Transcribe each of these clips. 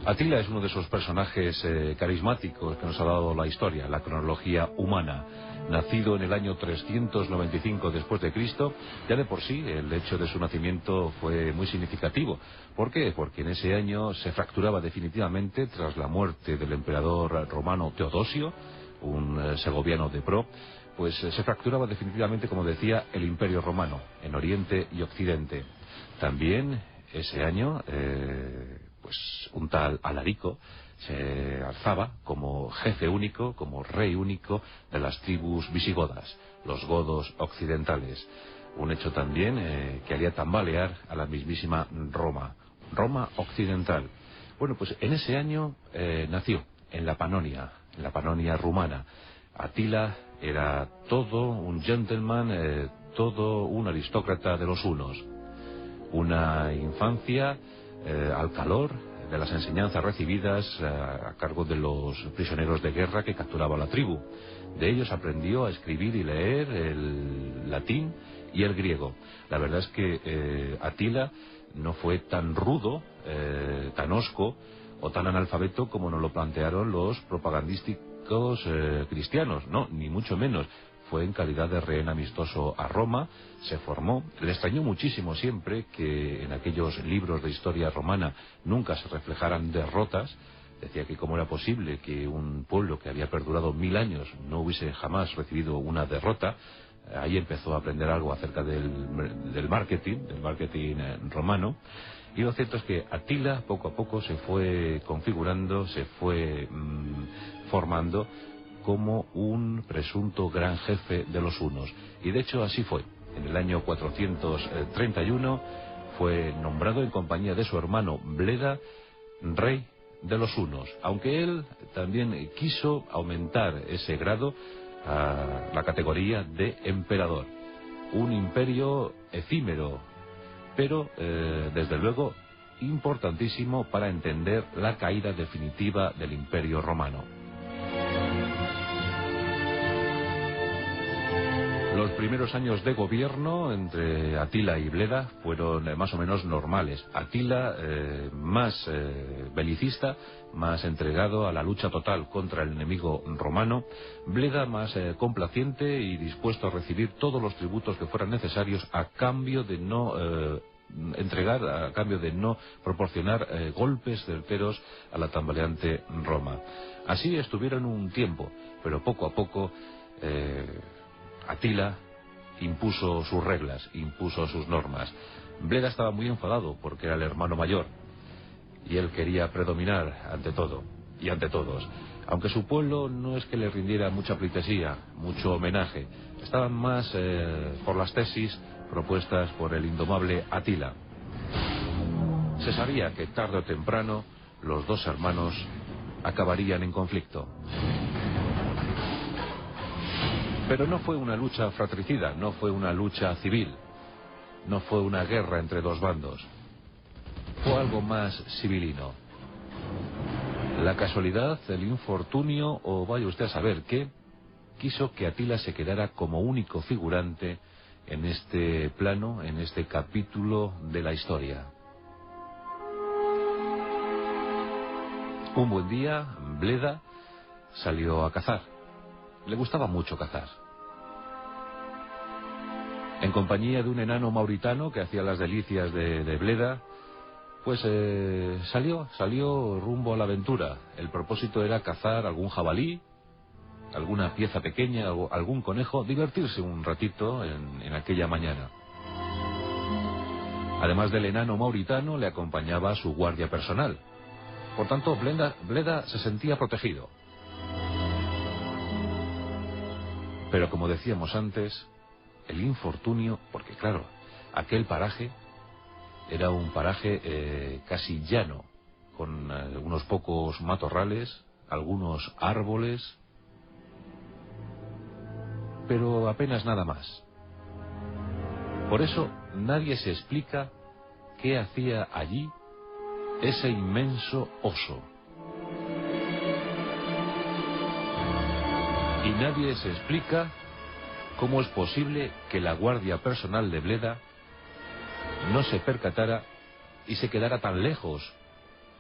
Atila es uno de esos personajes carismáticos que nos ha dado la historia, la cronología humana. Nacido en el año 395 después de Cristo, ya de por sí el hecho de su nacimiento fue muy significativo. ¿Por qué? Porque en ese año se fracturaba definitivamente, tras la muerte del emperador romano Teodosio, un segoviano de pro, pues se fracturaba definitivamente, como decía, el Imperio Romano en Oriente y Occidente. También ese año, pues un tal Alarico se alzaba como jefe único, como rey único de las tribus visigodas, los godos occidentales. Un hecho también que haría tambalear a la mismísima Roma occidental. Bueno, pues en ese año nació en la Panonia rumana. Atila era todo un gentleman, todo un aristócrata de los hunos. Una infancia al calor de las enseñanzas recibidas a cargo de los prisioneros de guerra que capturaba la tribu. De ellos aprendió a escribir y leer el latín y el griego. La verdad es que Atila no fue tan rudo, tan hosco o tan analfabeto como nos lo plantearon los propagandísticos cristianos. No, ni mucho menos. Fue en calidad de rehén amistoso a Roma, se formó. Le extrañó muchísimo siempre que en aquellos libros de historia romana nunca se reflejaran derrotas. Decía que cómo era posible que un pueblo que había perdurado 1000 años no hubiese jamás recibido una derrota. Ahí empezó a aprender algo acerca del marketing romano. Y lo cierto es que Atila poco a poco se fue configurando, se fue formando como un presunto gran jefe de los hunos. Y de hecho así fue. En el año 431 fue nombrado en compañía de su hermano Bleda rey de los hunos, aunque él también quiso aumentar ese grado a la categoría de emperador. Un imperio efímero, pero desde luego importantísimo para entender la caída definitiva del Imperio Romano. Los primeros años de gobierno entre Atila y Bleda fueron más o menos normales. Atila más belicista, más entregado a la lucha total contra el enemigo romano. Bleda más complaciente y dispuesto a recibir todos los tributos que fueran necesarios a cambio de no a cambio de no proporcionar golpes certeros a la tambaleante Roma. Así estuvieron un tiempo, pero poco a poco Atila impuso sus reglas, impuso sus normas. Bleda estaba muy enfadado porque era el hermano mayor y él quería predominar ante todo y ante todos. Aunque su pueblo no es que le rindiera mucha pleitesía, mucho homenaje, estaban más por las tesis propuestas por el indomable Atila. Se sabía que tarde o temprano los dos hermanos acabarían en conflicto. Pero no fue una lucha fratricida, no fue una lucha civil, no fue una guerra entre dos bandos. Fue algo más civilino. La casualidad, el infortunio, o vaya usted a saber qué, quiso que Atila se quedara como único figurante en este plano, en este capítulo de la historia. Un buen día, Bleda salió a cazar. Le gustaba mucho cazar. En compañía de un enano mauritano que hacía las delicias de Bleda, pues salió rumbo a la aventura. El propósito era cazar algún jabalí, alguna pieza pequeña, algún conejo, divertirse un ratito en aquella mañana. Además del enano mauritano, le acompañaba su guardia personal. Por tanto, Bleda se sentía protegido. Pero como decíamos antes, el infortunio, porque claro, aquel paraje era un paraje casi llano, con unos pocos matorrales, algunos árboles, pero apenas nada más. Por eso nadie se explica qué hacía allí ese inmenso oso. Y nadie se explica cómo es posible que la guardia personal de Bleda no se percatara y se quedara tan lejos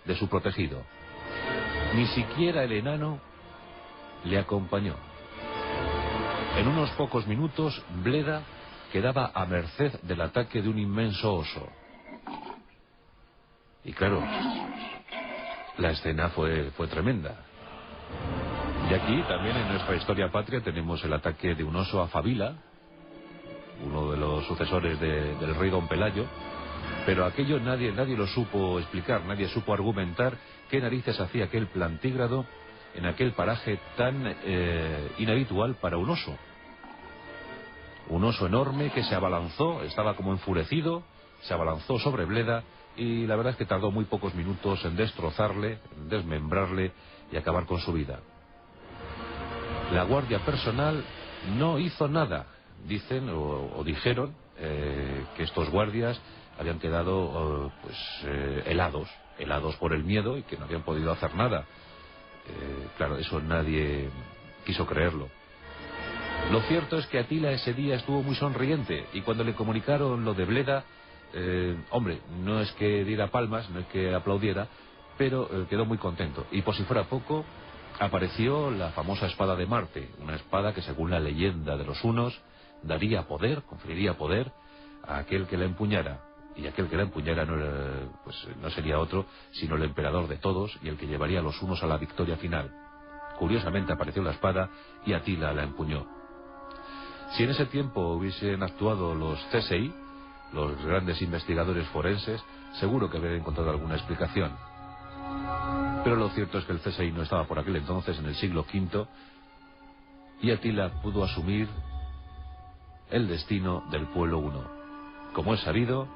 de su protegido. Ni siquiera el enano le acompañó. En unos pocos minutos, Bleda quedaba a merced del ataque de un inmenso oso. Y claro, la escena fue tremenda. Y aquí también en nuestra historia patria tenemos el ataque de un oso a Fabila, uno de los sucesores del rey Don Pelayo, pero aquello nadie lo supo explicar, nadie supo argumentar qué narices hacía aquel plantígrado en aquel paraje tan inhabitual para un oso. Un oso enorme que se abalanzó, estaba como enfurecido, se abalanzó sobre Bleda y la verdad es que tardó muy pocos minutos en destrozarle, en desmembrarle y acabar con su vida. La guardia personal no hizo nada. Dicen o dijeron que estos guardias habían quedado helados por el miedo y que no habían podido hacer nada. Claro, eso nadie quiso creerlo. Lo cierto es que Atila ese día estuvo muy sonriente y cuando le comunicaron lo de Bleda, hombre, no es que diera palmas, no es que aplaudiera, pero quedó muy contento. Y por si fuera poco, apareció la famosa espada de Marte, una espada que según la leyenda de los hunos daría poder, conferiría poder a aquel que la empuñara. Y aquel que la empuñara no sería otro sino el emperador de todos y el que llevaría a los hunos a la victoria final. Curiosamente apareció la espada y Atila la empuñó. Si en ese tiempo hubiesen actuado los CSI, los grandes investigadores forenses, seguro que habrían encontrado alguna explicación. Pero lo cierto es que el CSI no estaba por aquel entonces, en el siglo V, y Atila pudo asumir el destino del pueblo huno. Como es sabido,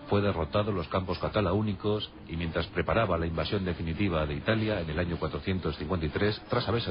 fue derrotado en los campos catalaúnicos y mientras preparaba la invasión definitiva de Italia en el año 453, tras haberse